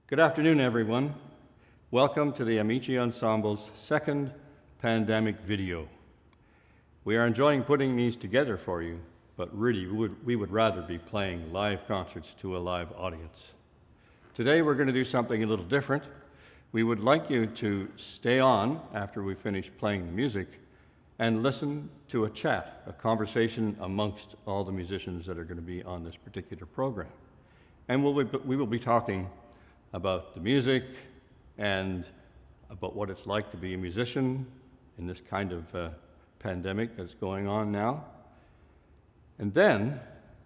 Good afternoon, everyone. Welcome to the Amici Ensemble's second pandemic video. We are enjoying putting these together for you, but really we would rather be playing live concerts to a live audience. Today we're going to do something a little different. We would like you to stay on after we finish playing the music and listen to a chat, a conversation amongst all the musicians that are going to be on this particular program. And we will be talking about the music and about what it's like to be a musician in this kind of pandemic that's going on now. And then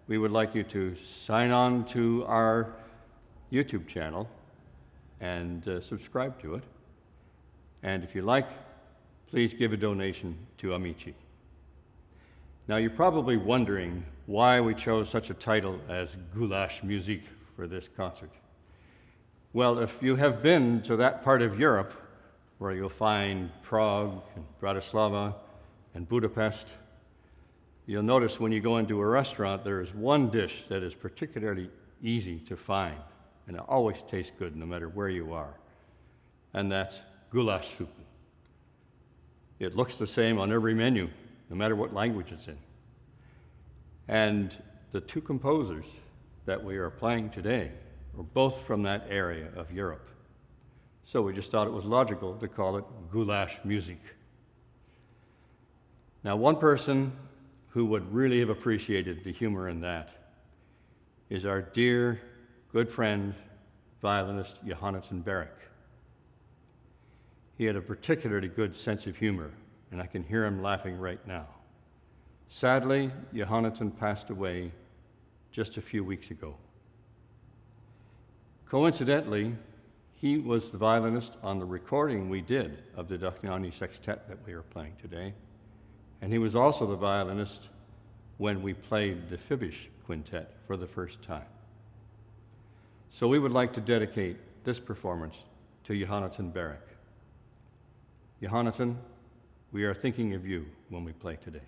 we would like you to sign on to our YouTube channel and subscribe to it. And if you like, please give a donation to Amici. Now you're probably wondering why we chose such a title as Goulash Musik for this concert. Well, if you have been to that part of Europe where you'll find Prague and Bratislava and Budapest, you'll notice when you go into a restaurant there is one dish that is particularly easy to find, and it always tastes good no matter where you are, and that's goulash soup. It looks the same on every menu, no matter what language it's in. And the two composers that we are playing today are both from that area of Europe. So we just thought it was logical to call it Goulash Musik. Now, one person who would really have appreciated the humor in that is our dear, good friend, violinist Johannes Berek. He had a particularly good sense of humor, and I can hear him laughing right now. Sadly, Johannes passed away just a few weeks ago. Coincidentally, he was the violinist on the recording we did of the Dohnanyi sextet that we are playing today, and he was also the violinist when we played the Fibich quintet for the first time. So we would like to dedicate this performance to Johannes Berek. Johannes, we are thinking of you when we play today.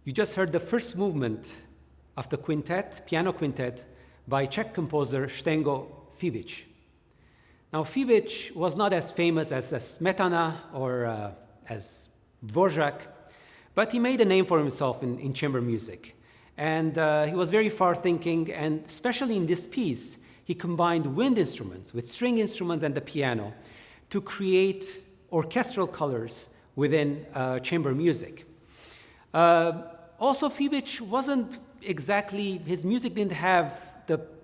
You just heard the first movement of the quintet, piano quintet, by Czech composer Zdenek Fibich. Now, Fibich was not as famous as Smetana or as Dvorak, but he made a name for himself in chamber music. And he was very far-thinking, and especially in this piece, he combined wind instruments with string instruments and the piano to create orchestral colors within chamber music. Also, Fibich wasn't exactly, his music didn't have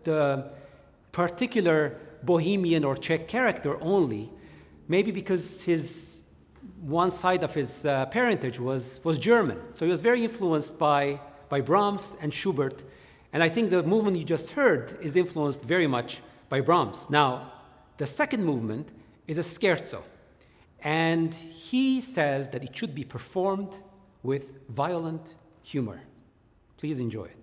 the particular Bohemian or Czech character only, maybe because one side of his parentage was German. So he was very influenced by Brahms and Schubert, and I think the movement you just heard is influenced very much by Brahms. Now, the second movement is a scherzo, and he says that it should be performed with violent humor. Please enjoy it.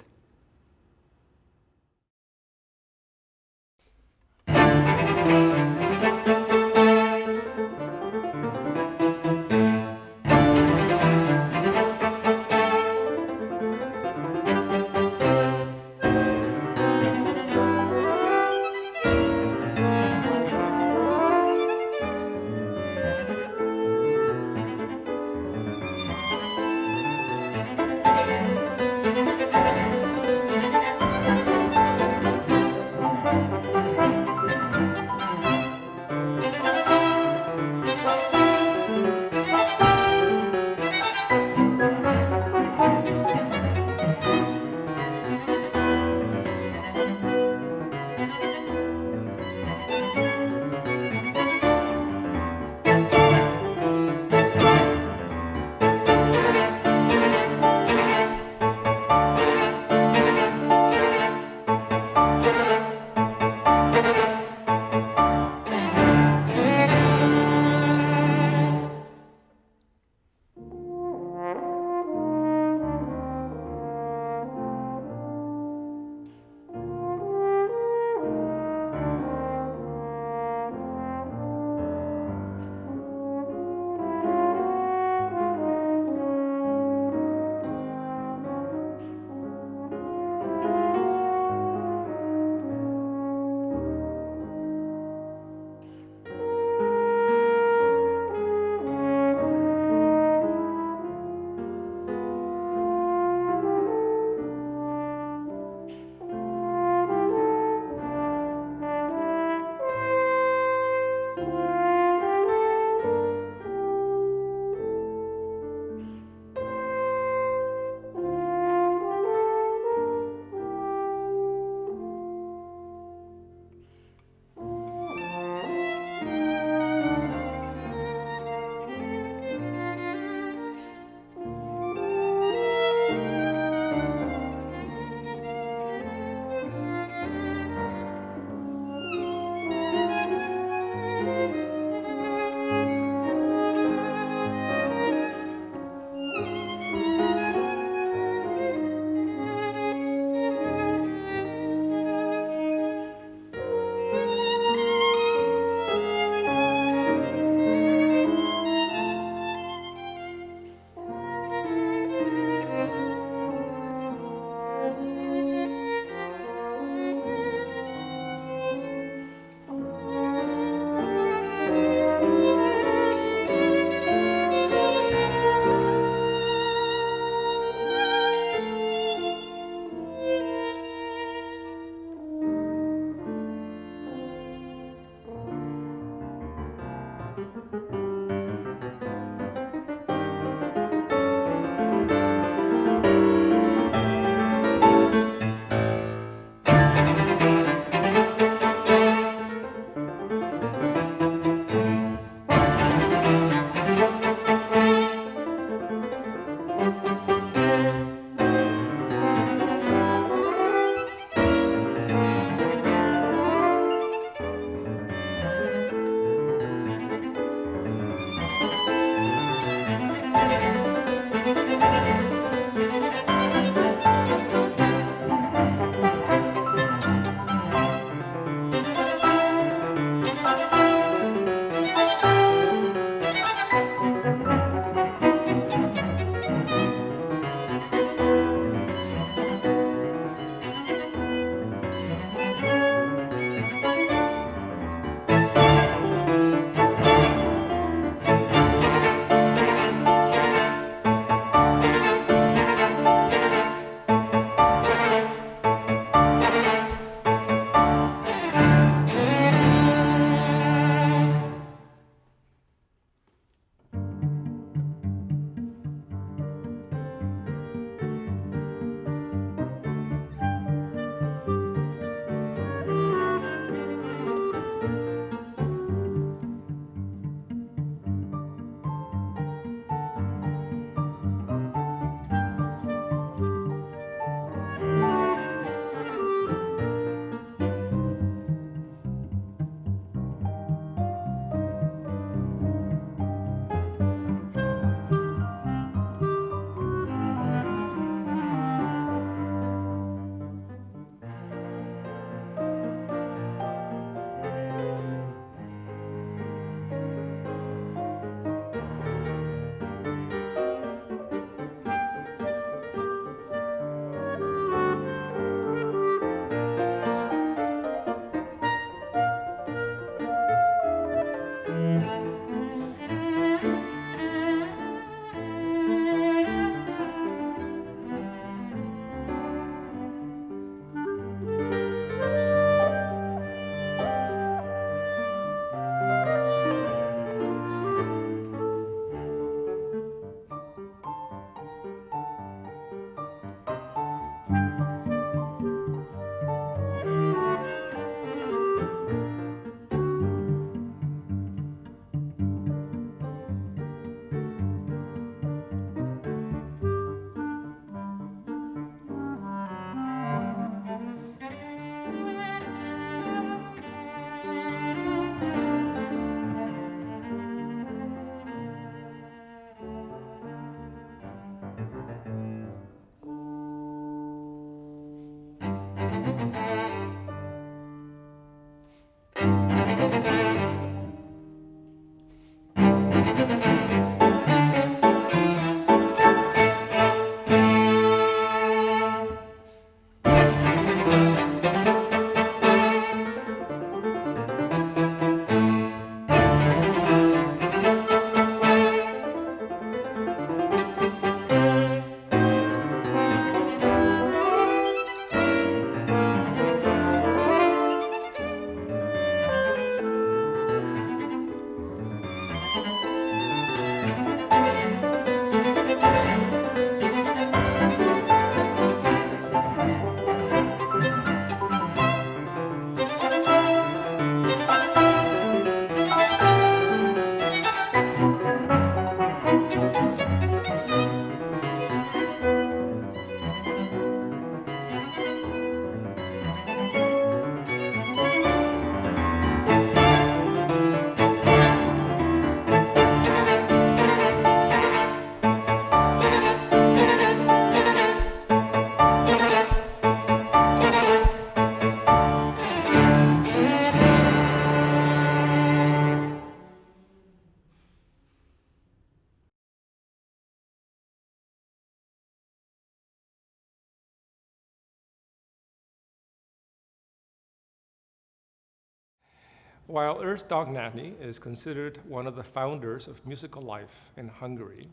While Ernő Dohnányi is considered one of the founders of musical life in Hungary,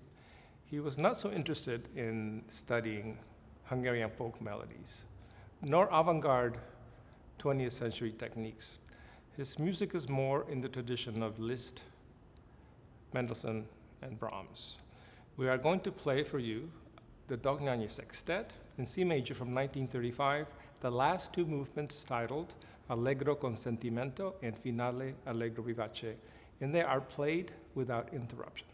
he was not so interested in studying Hungarian folk melodies, nor avant-garde 20th century techniques. His music is more in the tradition of Liszt, Mendelssohn, and Brahms. We are going to play for you the Dohnanyi Sextet in C major from 1935, the last two movements titled Allegro con sentimento and Finale Allegro vivace, and they are played without interruption.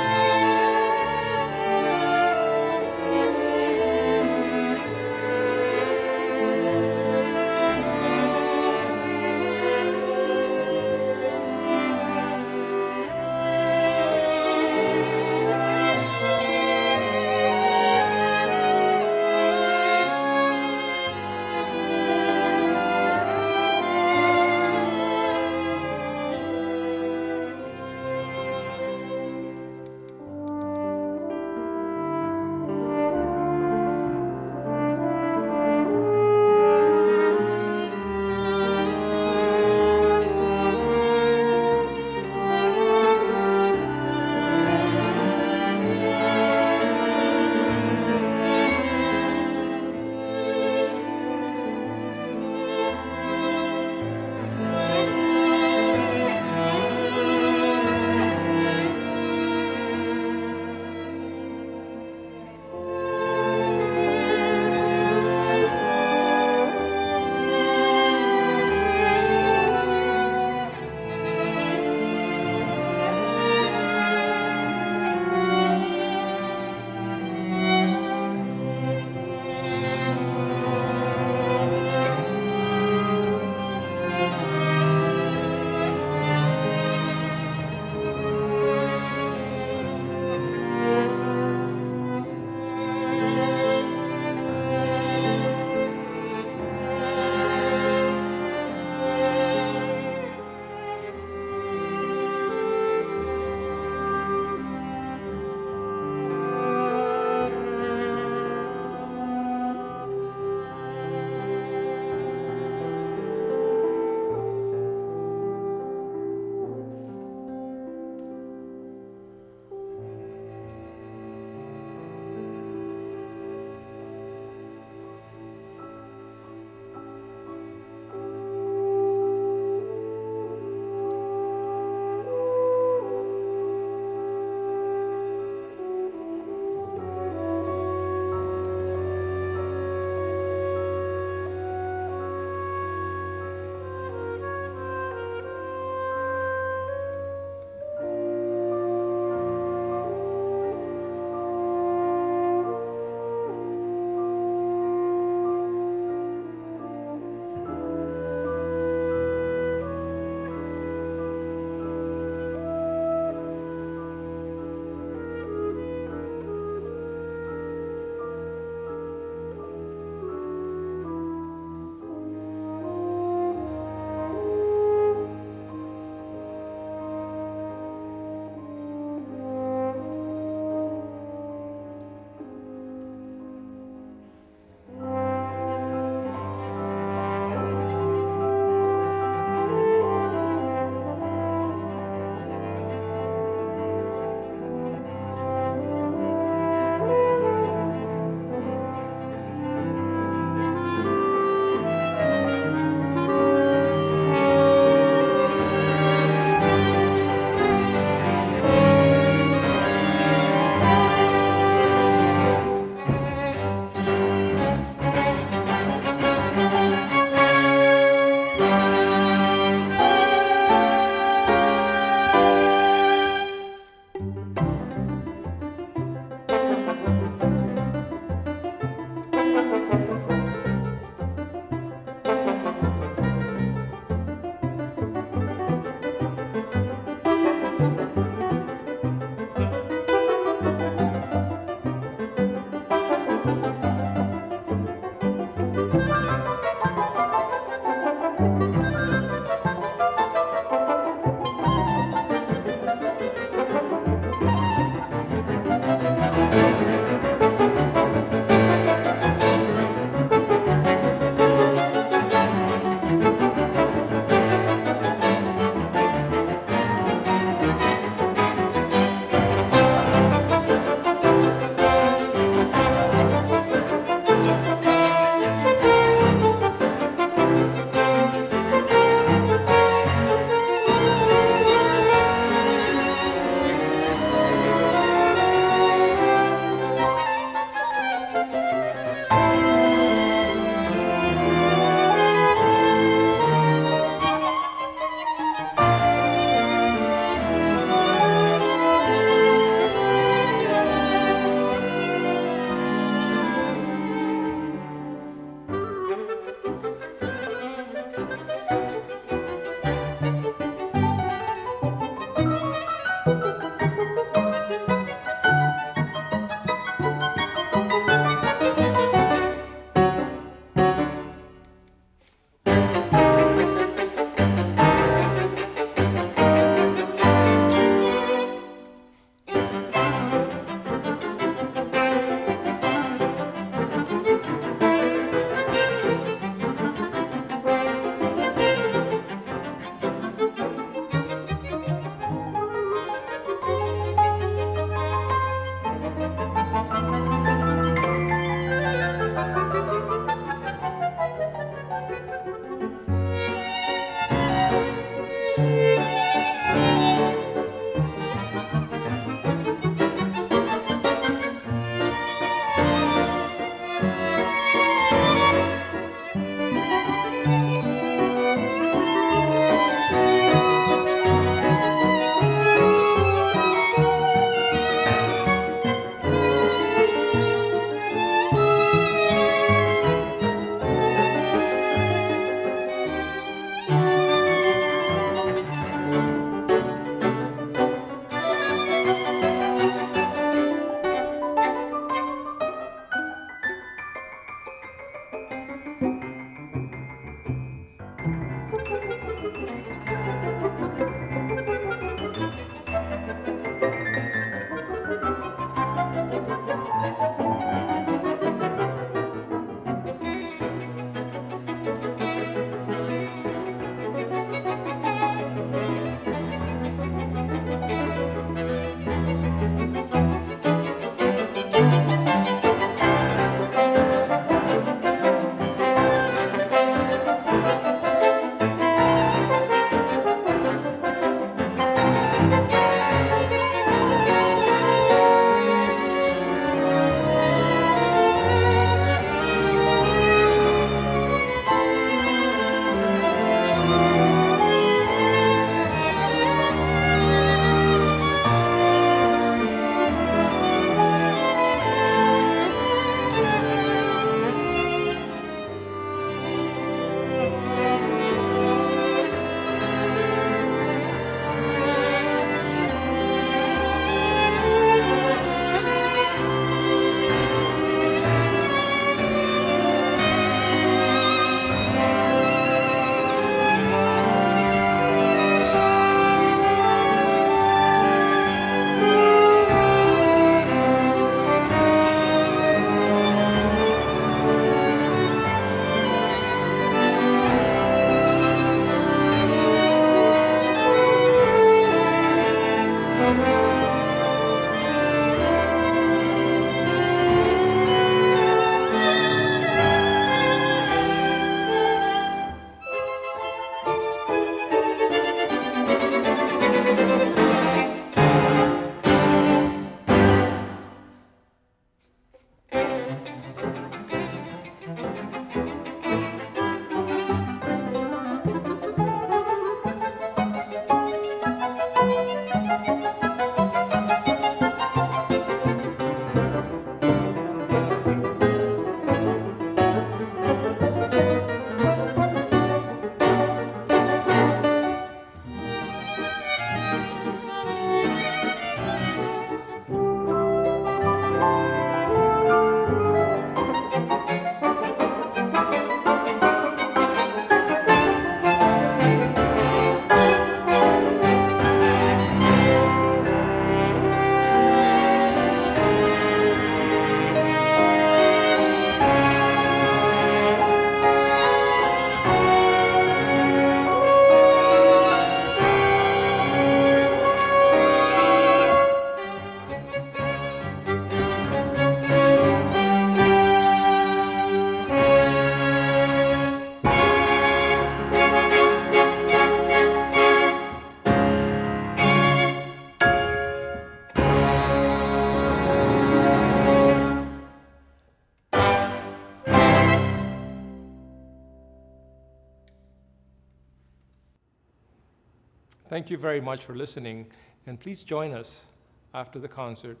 Thank you very much for listening, and please join us after the concert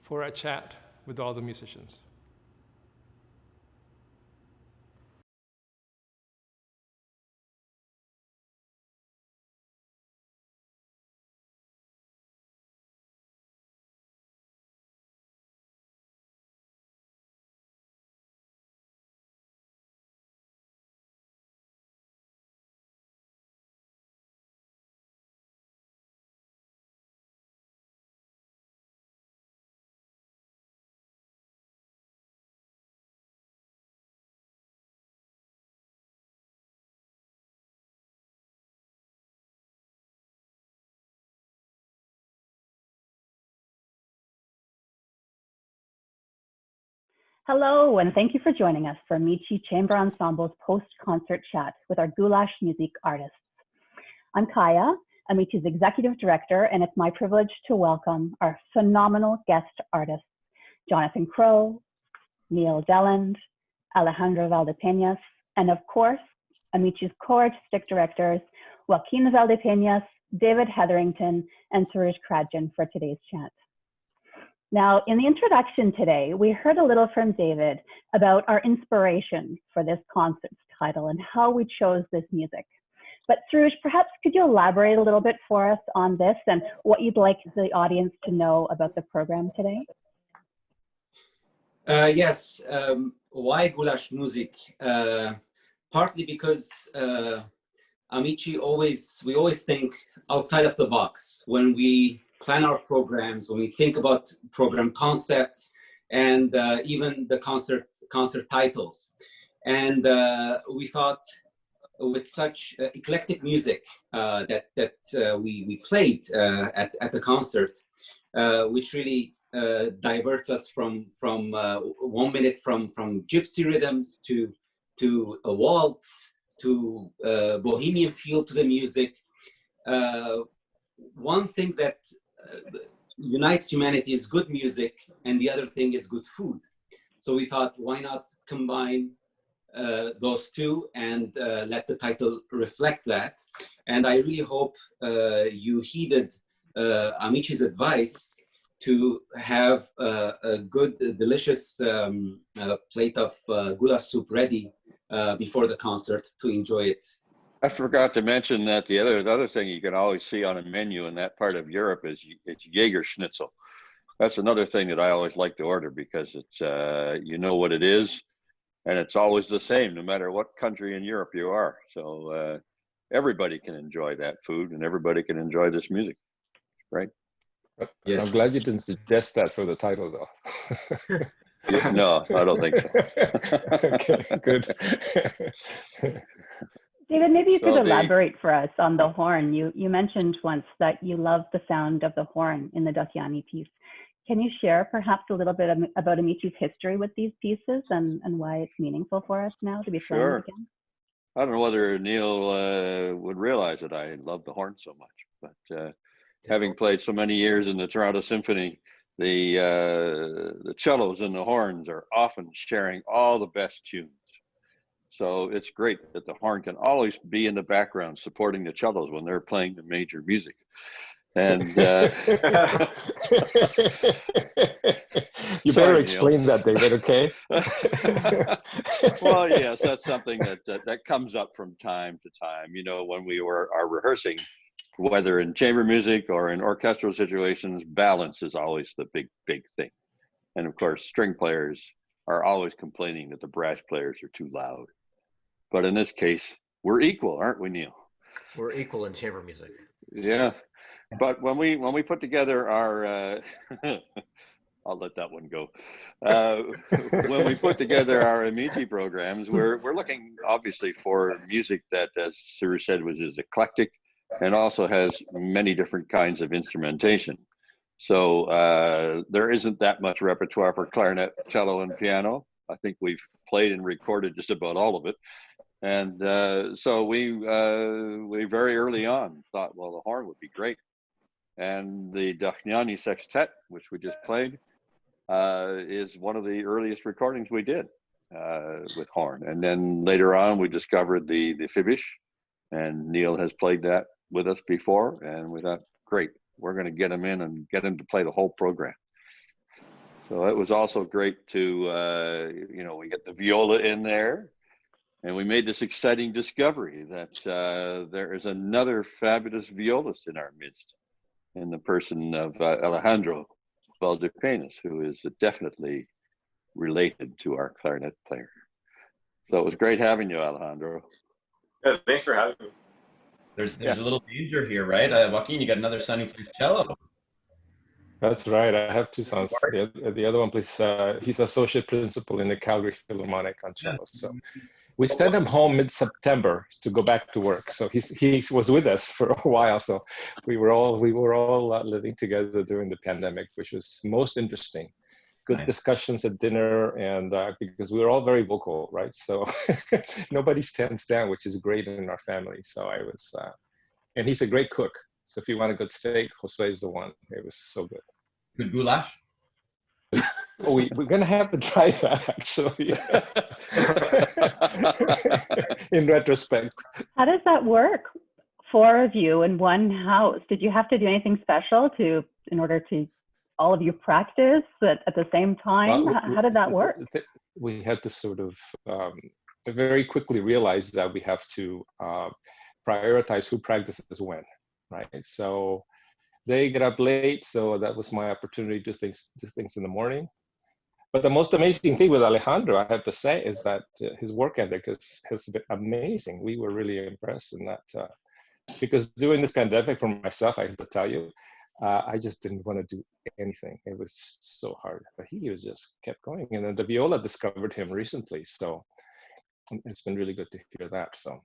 for a chat with all the musicians. Hello, and thank you for joining us for Amici Chamber Ensemble's post-concert chat with our Goulash music artists. I'm Kaya, Amici's executive director, and it's my privilege to welcome our phenomenal guest artists, Jonathan Crow, Neil Deland, Alejandro Valdepeñas, and of course, Amici's co-artistic directors, Joaquin Valdepeñas, David Hetherington, and Serouj Kradjian for today's chat. Now, in the introduction today, we heard a little from David about our inspiration for this concert's title and how we chose this music. But Serouj, perhaps could you elaborate a little bit for us on this and what you'd like the audience to know about the program today? Yes, why Goulash music? Partly because Amici we always think outside of the box when we plan our programs, when we think about program concepts, and even the concert titles. And we thought with such eclectic music that we played at the concert, which really diverts us from 1 minute from gypsy rhythms to a waltz, to bohemian feel to the music. One thing that unites humanity is good music, and the other thing is good food. So we thought, why not combine those two and let the title reflect that. And I really hope you heeded Amici's advice to have a good, delicious plate of goulash soup ready before the concert to enjoy it. I forgot to mention that the other thing you can always see on a menu in that part of Europe is it's Jaeger Schnitzel. That's another thing that I always like to order because it's you know what it is, and it's always the same no matter what country in Europe you are. So everybody can enjoy that food and everybody can enjoy this music, right? Yes. I'm glad you didn't suggest that for the title, though. No, I don't think so. Okay, good. David, maybe you could elaborate for us on the horn. You mentioned once that you love the sound of the horn in the Dohnanyi piece. Can you share perhaps a little bit about Amici's history with these pieces and why it's meaningful for us now to be playing it again? I don't know whether Neil would realize that I love the horn so much, but having played so many years in the Toronto Symphony, the cellos and the horns are often sharing all the best tunes. So it's great that the horn can always be in the background supporting the cellos when they're playing the major music. And you better explain that, David, okay? Well, yes, that's something that comes up from time to time. You know, when we are rehearsing, whether in chamber music or in orchestral situations, balance is always the big thing. And of course, string players are always complaining that the brass players are too loud. But in this case, we're equal, aren't we, Neil? We're equal in chamber music. Yeah. But when we put together our, I'll let that one go. When we put together our Amici programs, we're looking obviously for music that, as Serouj said, is eclectic and also has many different kinds of instrumentation. So there isn't that much repertoire for clarinet, cello, and piano. I think we've played and recorded just about all of it. And so we very early on thought, well, the horn would be great. And the Dohnanyi Sextet, which we just played, is one of the earliest recordings we did with horn. And then later on, we discovered the Fibich, and Neil has played that with us before, and we thought, great, we're going to get him in and get him to play the whole program. So it was also great to, we get the viola in there, and we made this exciting discovery that there is another fabulous violist in our midst, in the person of Alejandro Valdepeñas, who is definitely related to our clarinet player. So it was great having you, Alejandro. Yeah, thanks for having me. There's a little danger here, right? Joaquin, you got another son who plays cello. That's right. I have two sons. The other one plays, he's associate principal in the Calgary Philharmonic on cello. So we sent him home mid-September to go back to work. So he was with us for a while. So we were all living together during the pandemic, which was most interesting. Good discussions at dinner, and because we were all very vocal, right? So nobody stands down, which is great in our family. So I was, and he's a great cook. So if you want a good steak, Jose is the one. It was so good. Good goulash? Oh, we're going to have to try that, actually. In retrospect. How does that work? 4 of you in one house. Did you have to do anything special in order to all of you practice at the same time? Well, How did that work? We had to sort of very quickly realize that we have to prioritize who practices when, right? So they get up late, so that was my opportunity to do things in the morning. But the most amazing thing with Alejandro, I have to say, is that his work ethic has been amazing. We were really impressed in that, because during this pandemic, for myself, I have to tell you, I just didn't want to do anything. It was so hard, but he was just kept going. And then the viola discovered him recently, so it's been really good to hear that. So,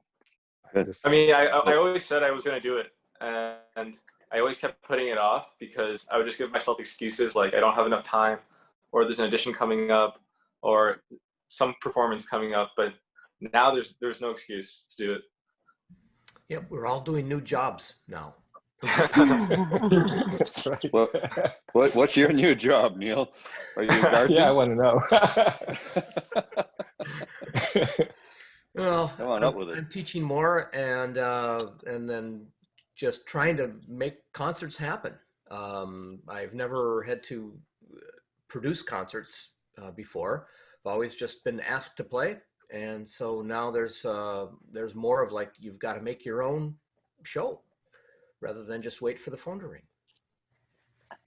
I always said I was going to do it, and I always kept putting it off because I would just give myself excuses like I don't have enough time, or there's an audition coming up, or some performance coming up. But now there's no excuse to do it. Yep, we're all doing new jobs now. That's right. Well, what's your new job, Neil? Are you gardening? Yeah, I want to know. Well, Come on up with it. I'm teaching more and then just trying to make concerts happen. I've never had to produce concerts before. I've always just been asked to play, and so now there's more of like you've got to make your own show rather than just wait for the phone to ring.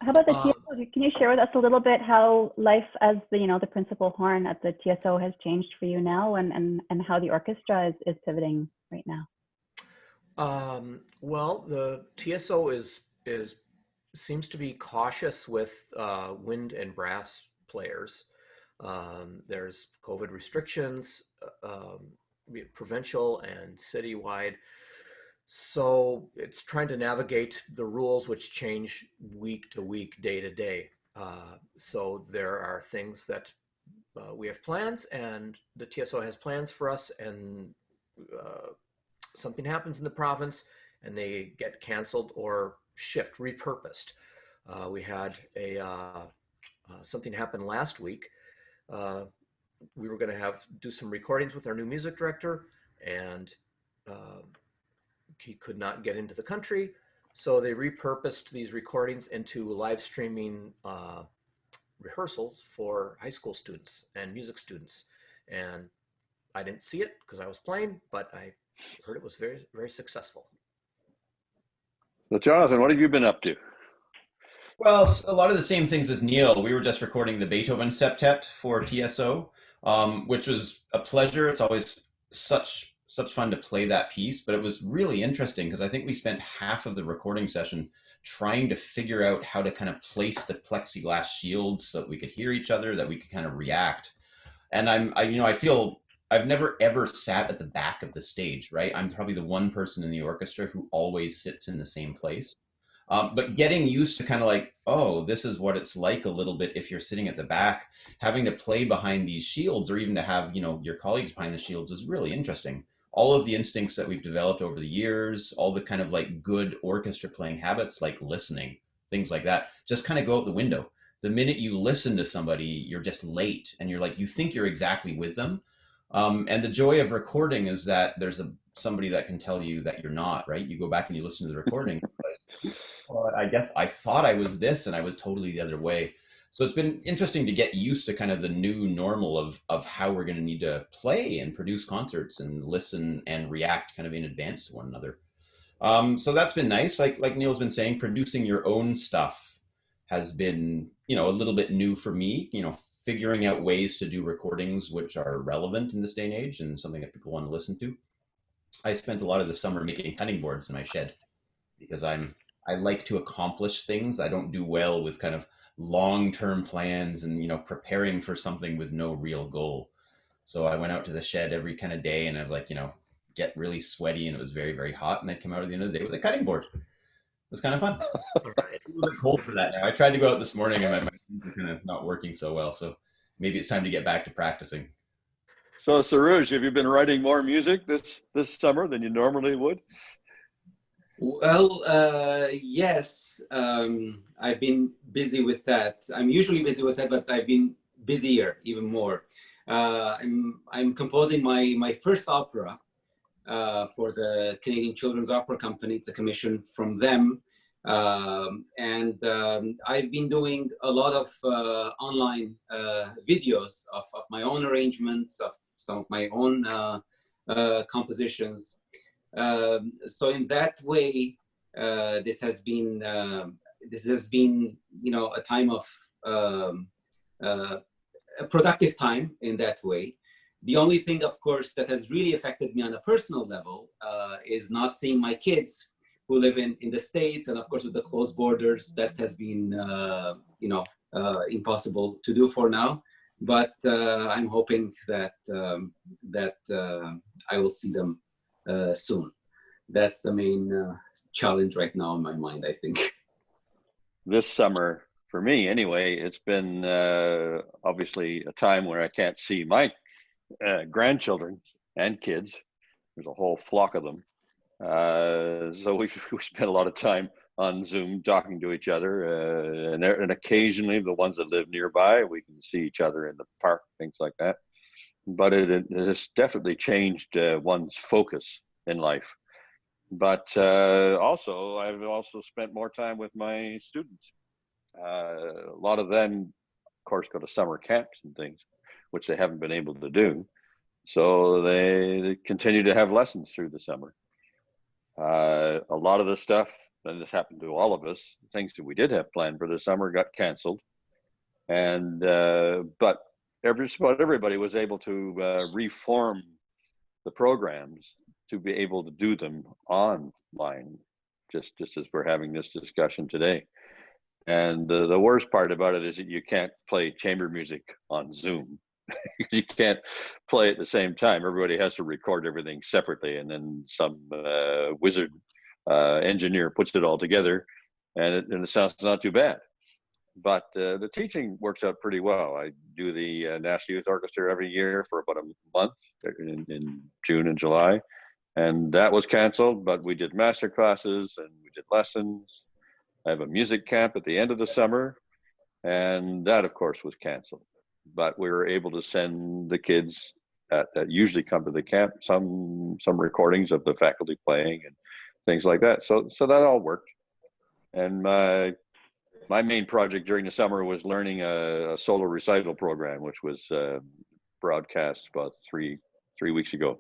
How about the TSO? Can you share with us a little bit how life as the principal horn at the TSO has changed for you now, and how the orchestra is pivoting right now? Well, the TSO seems to be cautious with wind and brass players. There's COVID restrictions, provincial and citywide. So it's trying to navigate the rules which change week to week, day to day. So there are things that we have plans, and the TSO has plans for us, and something happens in the province and they get canceled or repurposed. We had something happen last week. We were going to do some recordings with our new music director, and he could not get into the country. So they repurposed these recordings into live streaming rehearsals for high school students and music students. And I didn't see it because I was playing, but I heard it was very, very successful. So Jonathan, what have you been up to? Well, a lot of the same things as Neil. We were just recording the Beethoven Septet for TSO, which was a pleasure. It's always such fun to play that piece, but it was really interesting because I think we spent half of the recording session trying to figure out how to kind of place the plexiglass shields so that we could hear each other, that we could kind of react. And I feel I've never ever sat at the back of the stage, right? I'm probably the one person in the orchestra who always sits in the same place. But getting used to kind of like, oh, this is what it's like a little bit if you're sitting at the back, having to play behind these shields, or even to have, your colleagues behind the shields, is really interesting. All of the instincts that we've developed over the years, all the kind of like good orchestra playing habits, like listening, things like that, just kind of go out the window. The minute you listen to somebody, you're just late, and you're like, you think you're exactly with them. And the joy of recording is that there's somebody that can tell you that you're not, right? You go back and you listen to the recording. Well, I guess I thought I was this and I was totally the other way. So it's been interesting to get used to kind of the new normal of how we're going to need to play and produce concerts and listen and react kind of in advance to one another. So that's been nice. Like Neil's been saying, producing your own stuff has been, you know, a little bit new for me, you know, figuring out ways to do recordings which are relevant in this day and age and something that people want to listen to. I spent a lot of the summer making cutting boards in my shed because I like to accomplish things. I don't do well with kind of long-term plans and, you know, preparing for something with no real goal. So I went out to the shed every kind of day and I was like, you know, get really sweaty and it was very, very hot. And I'd come out at the end of the day with a cutting board. It was kind of fun. Right. It's a little bit cold for that now. I tried to go out this morning and my hands are kind of not working so well. So maybe it's time to get back to practicing. So Serouj, have you been writing more music this summer than you normally would? Well, yes, I've been busy with that. I'm usually busy with that, but I've been busier even more. I'm composing my first opera for the Canadian Children's Opera Company. It's a commission from them. And I've been doing a lot of online videos of my own arrangements, of some of my own compositions. So in that way, this has been, you know, a time of a productive time in that way. The only thing, of course, that has really affected me on a personal level is not seeing my kids who live in the States, and of course with the closed borders, that has been, you know, impossible to do for now. But I'm hoping that I will see them soon. That's the main challenge right now in my mind, I think. This summer, for me anyway, it's been obviously a time where I can't see my grandchildren and kids. There's a whole flock of them. So we spent a lot of time on Zoom talking to each other, and occasionally the ones that live nearby, we can see each other in the park, things like that. But it has definitely changed one's focus in life. But also, I've also spent more time with my students. A lot of them, of course, go to summer camps and things, which they haven't been able to do. So they continue to have lessons through the summer. A lot of the stuff, and this happened to all of us, things that we did have planned for the summer got canceled. And but everybody was able to reform the programs to be able to do them online, just as we're having this discussion today. And the worst part about it is that you can't play chamber music on Zoom. You can't play at the same time. Everybody has to record everything separately, and then some wizard engineer puts it all together, and it sounds not too bad. But the teaching works out pretty well. I do the National Youth Orchestra every year for about a month in June and July, and that was canceled, but we did master classes and we did lessons. I have a music camp at the end of the summer, and that, of course, was canceled. But we were able to send the kids that usually come to the camp some recordings of the faculty playing and things like that. So that all worked. And my main project during the summer was learning a solo recital program, which was broadcast about three weeks ago,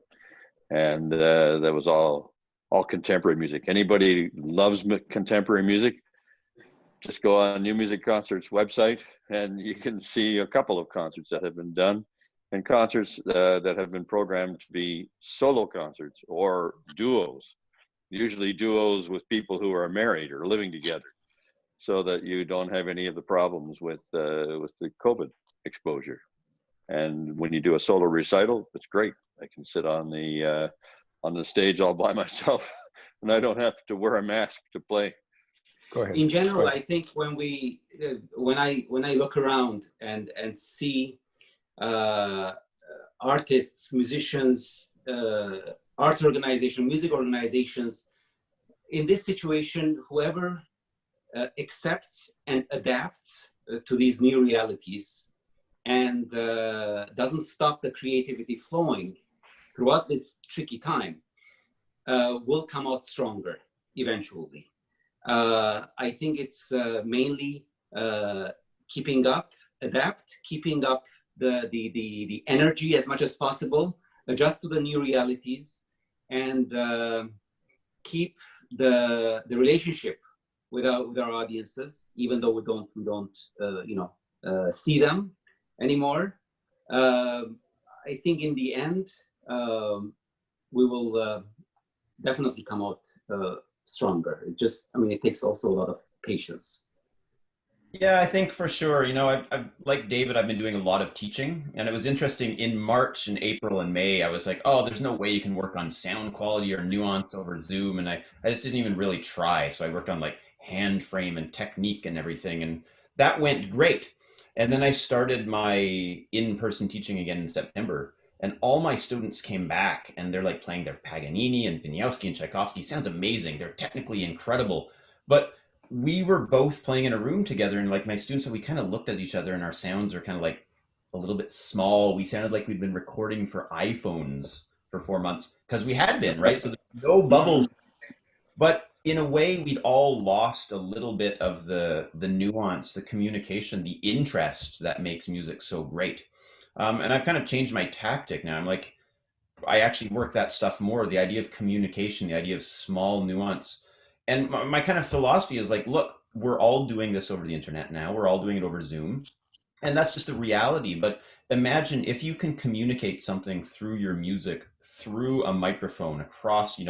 and that was all contemporary music. Anybody loves contemporary music, just go on New Music Concerts website and you can see a couple of concerts that have been done, and concerts that have been programmed to be solo concerts or duos, usually duos with people who are married or living together, so that you don't have any of the problems with the COVID exposure. And when you do a solo recital, it's great. I can sit on the stage all by myself, and I don't have to wear a mask to play. Go ahead. In general, I think when I look around and see artists, musicians, arts organizations, music organizations, in this situation, whoever accepts and adapts to these new realities and doesn't stop the creativity flowing throughout this tricky time, will come out stronger eventually. I think it's mainly keeping up, keeping up the energy as much as possible, adjust to the new realities, and keep the relationship with our audiences, even though we don't see them anymore. I think in the end, we will definitely come out stronger. It takes also a lot of patience. Yeah, I think for sure. I've like David, I've been doing a lot of teaching, and it was interesting in March and April and May, I was like, oh, there's no way you can work on sound quality or nuance over Zoom. And I just didn't even really try. So I worked on like hand frame and technique and everything, and that went great. And then I started my in-person teaching again in September, and all my students came back and they're like playing their Paganini and Wieniawski and Tchaikovsky. Sounds amazing. They're technically incredible. But we were both playing in a room together, and like my students said, we kind of looked at each other and our sounds are kind of like a little bit small. We sounded like we'd been recording for iPhones for 4 months, because we had been, right? So there's no bubbles. But in a way, we'd all lost a little bit of the nuance, the communication, the interest that makes music so great. And I've kind of changed my tactic now. I'm like, I actually work that stuff more, the idea of communication, the idea of small nuance. And my kind of philosophy is like, look, we're all doing this over the internet now. We're all doing it over Zoom. And that's just a reality. But imagine if you can communicate something through your music, through a microphone, across,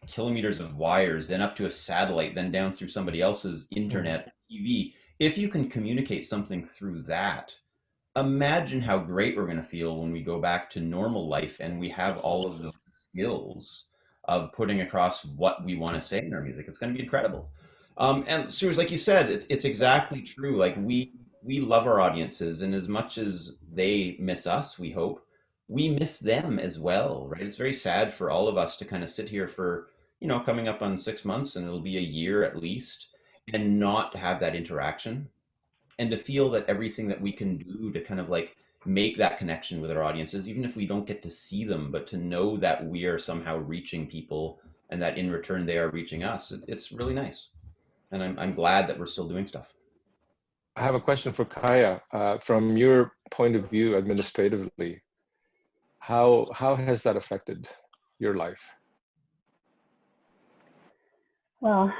kilometers of wires, then up to a satellite, then down through somebody else's internet, TV. If you can communicate something through that, imagine how great we're going to feel when we go back to normal life and we have all of those skills of putting across what we want to say in our music. It's going to be incredible. And Serouj, like you said, it's exactly true. Like we love our audiences, and as much as they miss us, we hope, we miss them as well, right? It's very sad for all of us to kind of sit here for, coming up on 6 months, and it'll be a year at least, and not have that interaction, and to feel that everything that we can do to kind of like make that connection with our audiences, even if we don't get to see them, but to know that we are somehow reaching people and that in return they are reaching us. It's really nice. And I'm glad that we're still doing stuff. I have a question for Kaya. From your point of view, administratively, how has that affected your life? Well,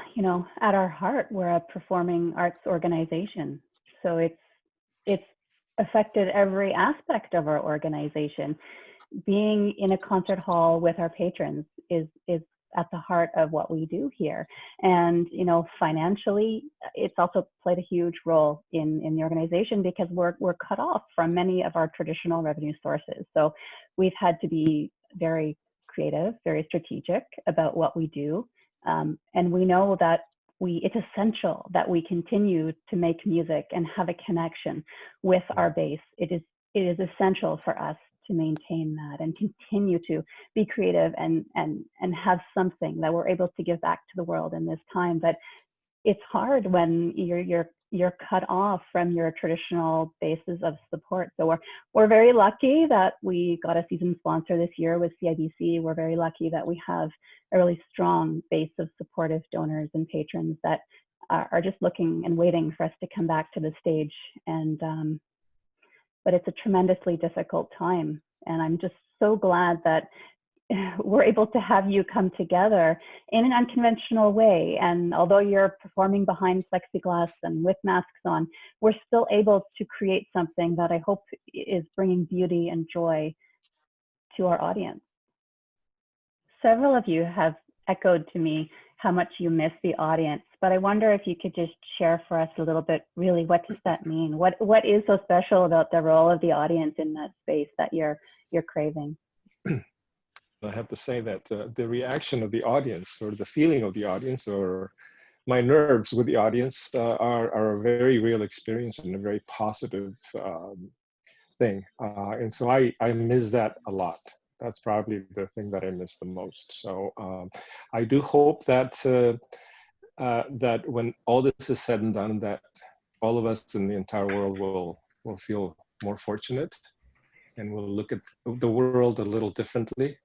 at our heart, we're a performing arts organization. So it's affected every aspect of our organization. Being in a concert hall with our patrons is at the heart of what we do here. And, financially, it's also played a huge role in the organization, because we're cut off from many of our traditional revenue sources. So we've had to be very creative, very strategic about what we do. And we know that it's essential that we continue to make music and have a connection with our base. It is essential for us to maintain that and continue to be creative and have something that we're able to give back to the world in this time. But it's hard when you're cut off from your traditional bases of support. So we're very lucky that we got a season sponsor this year with CIBC. We're very lucky that we have a really strong base of supportive donors and patrons that are just looking and waiting for us to come back to the stage. And but it's a tremendously difficult time, and I'm just so glad that we're able to have you come together in an unconventional way. And although you're performing behind plexiglass and with masks on, we're still able to create something that I hope is bringing beauty and joy to our audience. Several of you have echoed to me how much you miss the audience, but I wonder if you could just share for us a little bit, really, what does that mean? What is so special about the role of the audience in that space that you're craving? I have to say that the reaction of the audience, or the feeling of the audience, or my nerves with the audience are a very real experience and a very positive thing. And so I miss that a lot. That's probably the thing that I miss the most. So I do hope that that when all this is said and done, that all of us in the entire world will feel more fortunate, and will look at the world a little differently,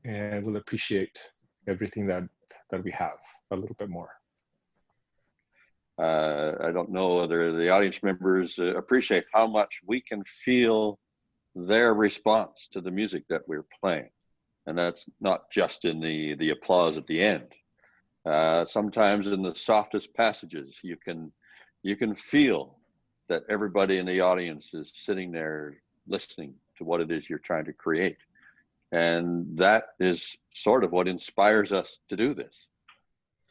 and will appreciate everything that we have a little bit more. I don't know whether the audience members appreciate how much we can feel their response to the music that we're playing. And that's not just in the applause at the end. Sometimes in the softest passages, you can feel that everybody in the audience is sitting there listening to what it is you're trying to create. And that is sort of what inspires us to do this.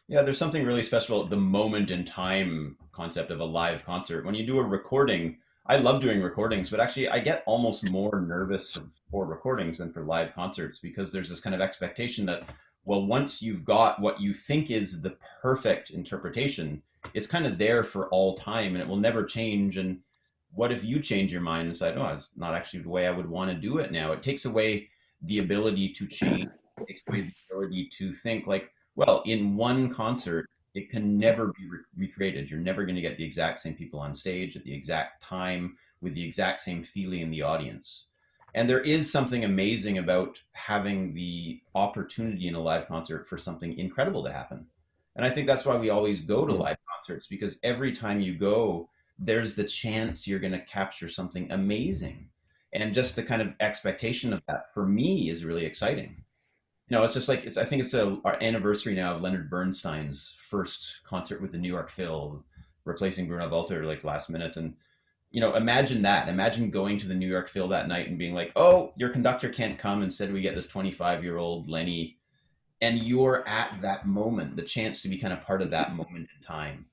Yeah, there's something really special about the moment in time concept of a live concert. When you do a recording, I love doing recordings, but actually I get almost more nervous for recordings than for live concerts, because there's this kind of expectation that, well, once you've got what you think is the perfect interpretation, it's kind of there for all time and it will never change. And what if you change your mind and decide, oh, it's not actually the way I would want to do it now? It takes away the ability to change, it takes away the ability to think like, well, in one concert, it can never be recreated. You're never going to get the exact same people on stage at the exact time with the exact same feeling in the audience. And there is something amazing about having the opportunity in a live concert for something incredible to happen. And I think that's why we always go to live concerts, because every time you go, there's the chance you're going to capture something amazing. And just the kind of expectation of that for me is really exciting. You know, it's just like, I think it's our anniversary now of Leonard Bernstein's first concert with the New York Phil, replacing Bruno Walter like last minute. And, you know, imagine that. Imagine going to the New York Phil that night and being like, oh, your conductor can't come. Instead, we get this 25-year-old Lenny. And you're at that moment, the chance to be kind of part of that moment in time.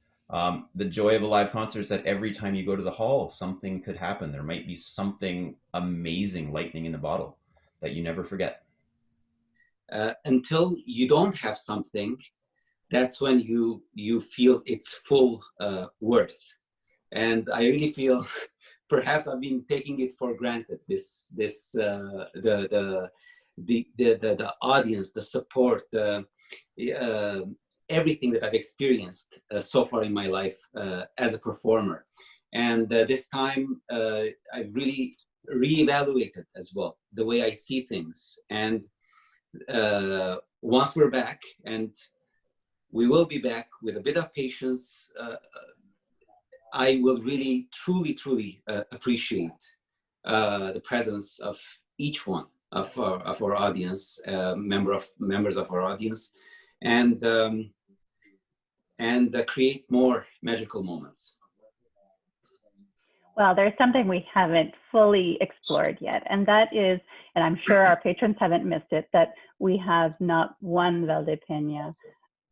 The joy of a live concert is that every time you go to the hall, something could happen. There might be something amazing, lightning in the bottle, that you never forget. Until you don't have something, that's when you feel its full worth. And I really feel perhaps I've been taking it for granted, the audience, the support, everything that I've experienced so far in my life as a performer. And this time I've really reevaluated as well the way I see things. And once we're back, and we will be back with a bit of patience, I will really, truly appreciate the presence of each one of our audience, members of our audience, and create more magical moments. Well, there's something we haven't fully explored yet, and that is, and I'm sure our patrons haven't missed it, that we have not one Valdepeñas,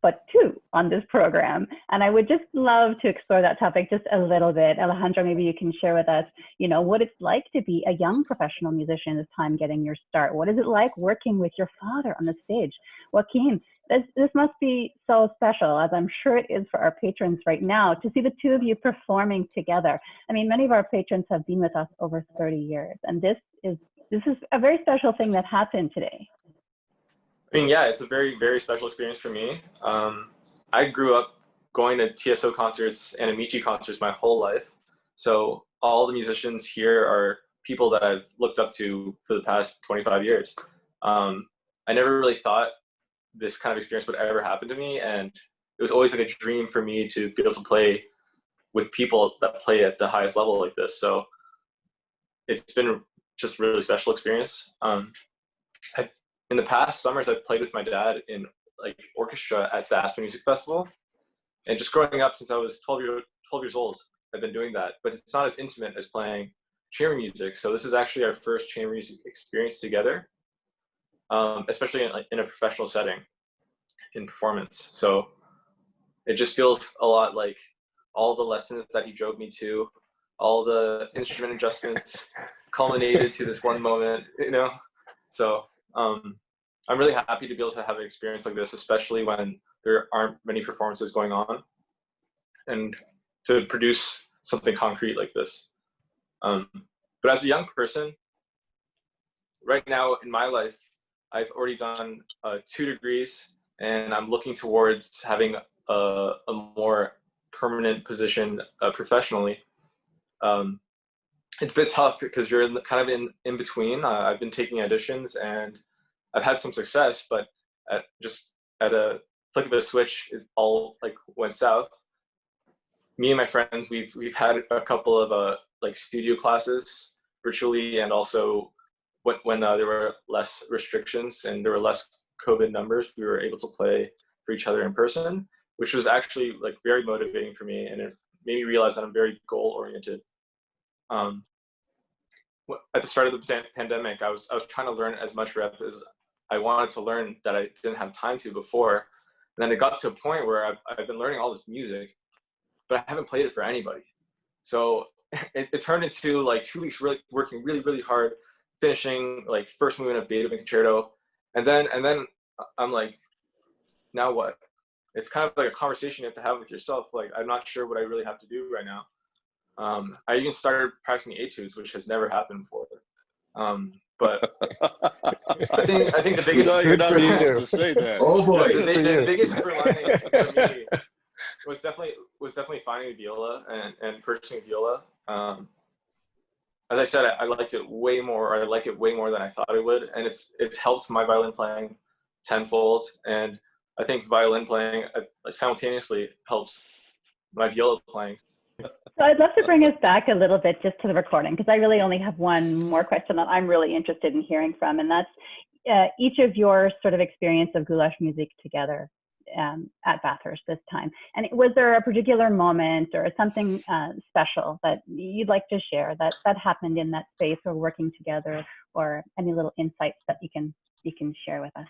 but two on this program. And I would just love to explore that topic just a little bit. Alejandro, maybe you can share with us, you know, what it's like to be a young professional musician this time getting your start. What is it like working with your father on the stage? Joaquin, this must be so special, as I'm sure it is for our patrons right now, to see the two of you performing together. I mean, many of our patrons have been with us over 30 years, and this is a very special thing that happened today. I mean, yeah, it's a very, very special experience for me. I grew up going to TSO concerts and Amici concerts my whole life. So all the musicians here are people that I've looked up to for the past 25 years. I never really thought this kind of experience would ever happen to me. And it was always like a dream for me to be able to play with people that play at the highest level like this. So it's been just a really special experience. In the past summers, I've played with my dad in like orchestra at the Aspen Music Festival. And just growing up since I was 12 years old, I've been doing that. But it's not as intimate as playing chamber music. So this is actually our first chamber music experience together, especially in a professional setting, in performance. So it just feels a lot like all the lessons that he drove me to, all the instrument adjustments culminated to this one moment, you know? So I'm really happy to be able to have an experience like this, especially when there aren't many performances going on, and to produce something concrete like this. But as a young person, right now in my life, I've already done 2 degrees, and I'm looking towards having a more permanent position professionally. It's a bit tough because you're kind of in between. I've been taking auditions and I've had some success, but just at a flick of a switch, it all like went south. Me and my friends, we've had a couple of like studio classes virtually, and also when there were less restrictions and there were less COVID numbers, we were able to play for each other in person, which was actually like very motivating for me, and it made me realize that I'm very goal oriented. At the start of the pandemic, I was trying to learn as much rep as I wanted to learn that I didn't have time to before. And then it got to a point where I've been learning all this music, but I haven't played it for anybody. So it turned into like 2 weeks working really hard, finishing like first movement of Beethoven concerto, and then I'm like, now what? It's kind of like a conversation you have to have with yourself. Like, I'm not sure what I really have to do right now. I even started practicing etudes, which has never happened before. But I think the biggest You're not supposed to say that. Oh boy. the biggest silver lining for me was definitely finding the viola and purchasing a viola. As I said, I liked it way more. I like it way more than I thought it would, and it's helped my violin playing tenfold. And I think violin playing simultaneously helps my viola playing. So I'd love to bring us back a little bit just to the recording, because I really only have one more question that I'm really interested in hearing from, and that's each of your sort of experience of goulash music together at Bathurst this time. And was there a particular moment or something special that you'd like to share that happened in that space or working together, or any little insights that you can share with us?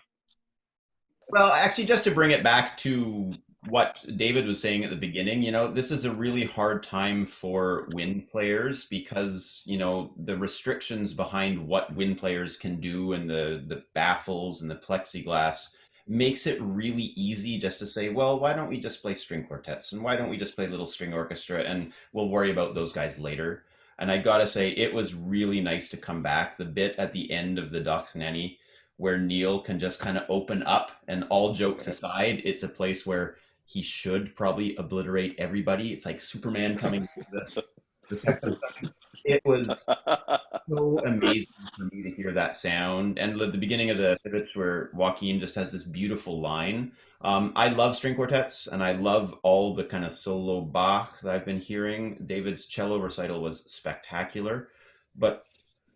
Well, actually, just to bring it back to what David was saying at the beginning, you know, this is a really hard time for wind players because, you know, the restrictions behind what wind players can do and the baffles and the plexiglass makes it really easy just to say, well, why don't we just play string quartets, and why don't we just play little string orchestra, and we'll worry about those guys later. And I gotta say, it was really nice to come back. The bit at the end of the Dohnanyi where Neil can just kind of open up, and all jokes aside, it's a place where he should probably obliterate everybody. It's like Superman coming to the Sextet. It was so amazing for me to hear that sound. And the beginning of the Fibich where Joaquin just has this beautiful line. I love string quartets, and I love all the kind of solo Bach that I've been hearing. David's cello recital was spectacular. But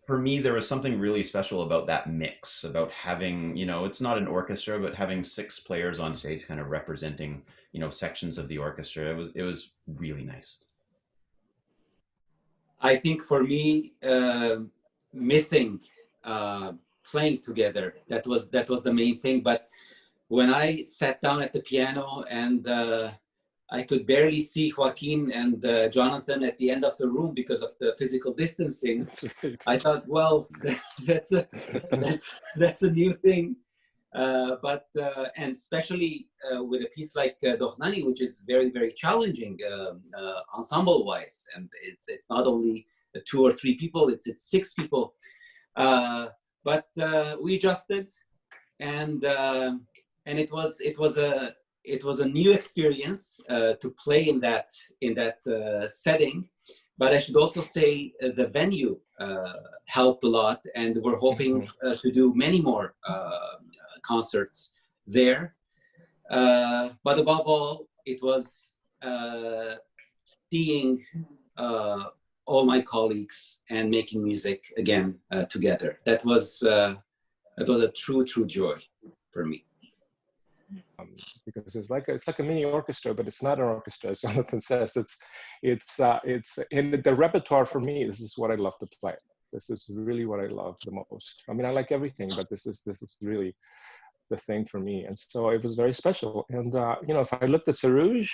for me, there was something really special about that mix, about having, you know, it's not an orchestra, but having 6 players on stage kind of representing, you know, sections of the orchestra. It was really nice. I think for me, missing playing together, that was the main thing. But when I sat down at the piano and I could barely see Joaquin and Jonathan at the end of the room because of the physical distancing, I thought, well, that's a new thing. And especially with a piece like Dohnanyi, which is very challenging ensemble-wise, and it's not only 2 or 3 people, it's 6 people. But we adjusted, and it was a new experience to play in that setting. But I should also say the venue helped a lot, and we're hoping to do many more concerts there. But above all, it was seeing all my colleagues and making music again together. That was a true joy for me. Because it's like a mini orchestra, but it's not an orchestra, as Jonathan says. It's in the repertoire for me. This is what I love to play. This is really what I love the most. I mean, I like everything, but this is really the thing for me. And so it was very special. And you know, if I looked at Serouj,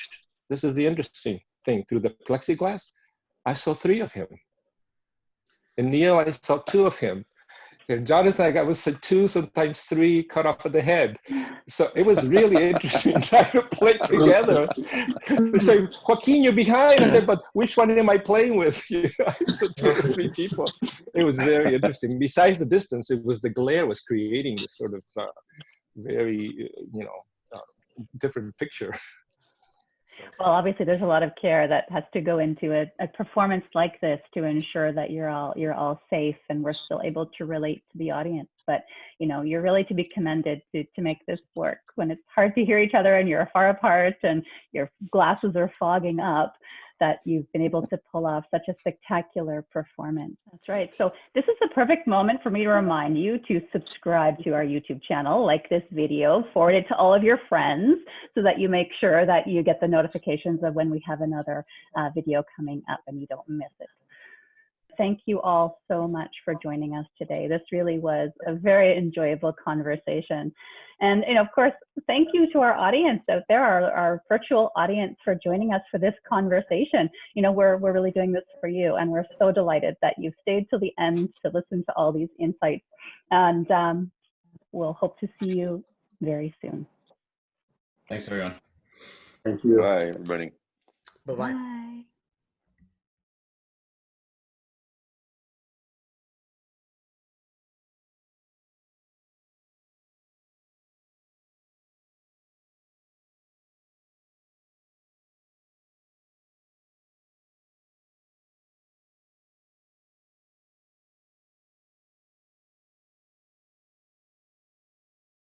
this is the interesting thing. Through the plexiglass, I saw 3 of him. In Neil, I saw 2 of him. And Jonathan, I was 2, sometimes 3 cut off of the head. So it was really interesting trying to play together. They say, Joaquin, you're behind. I said, but which one am I playing with? So 2 or 3 people. It was very interesting. Besides the distance, it was the glare was creating this sort of very, different picture. Well, obviously, there's a lot of care that has to go into a performance like this to ensure that you're all safe and we're still able to relate to the audience. But you know, you're really to be commended to make this work when it's hard to hear each other and you're far apart and your glasses are fogging up. That you've been able to pull off such a spectacular performance. That's right. So this is the perfect moment for me to remind you to subscribe to our YouTube channel, like this video, forward it to all of your friends so that you make sure that you get the notifications of when we have another video coming up and you don't miss it. Thank you all so much for joining us today. This really was a very enjoyable conversation. And of course, thank you to our audience out there, our virtual audience, for joining us for this conversation. You know, we're really doing this for you, and we're so delighted that you've stayed till the end to listen to all these insights. And we'll hope to see you very soon. Thanks, everyone. Thank you. Bye, everybody. Bye-bye. Bye.